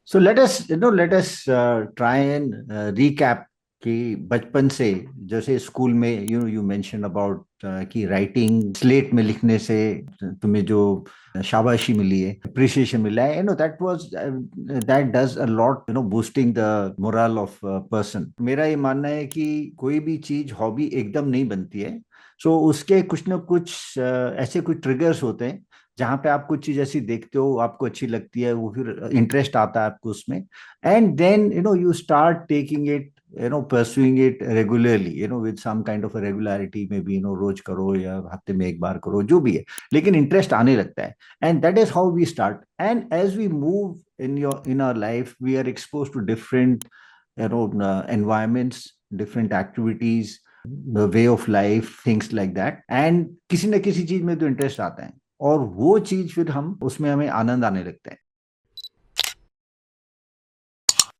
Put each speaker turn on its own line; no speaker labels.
So let us try and recap कि बचपन से जैसे स्कूल में यू मेंशन अबाउट कि राइटिंग स्लेट में लिखने से तुम्हें जो शाबाशी मिली है, अप्रिसिएशन मिला है, that does a lot, boosting the moral of person. मेरा ये मानना है कि कोई भी चीज हॉबी एकदम नहीं बनती है। सो उसके कुछ ना कुछ ऐसे कुछ ट्रिगर्स होते हैं जहां पे आप कुछ चीज ऐसी देखते हो, आपको अच्छी लगती है, वो फिर इंटरेस्ट आता है आपको उसमें, and then you start taking it, pursuing it regularly, with some kind of regularity में भी, रोज करो या हफ्ते में एक बार करो, जो भी है, लेकिन इंटरेस्ट आने लगता है। And that is how we start, and as we move in our life we are expose to different environments, different activities, the way of life, things like that, and किसी न किसी चीज में तो इंटरेस्ट आता है, और वो चीज फिर हम उसमें हमें आनंद आने लगता है।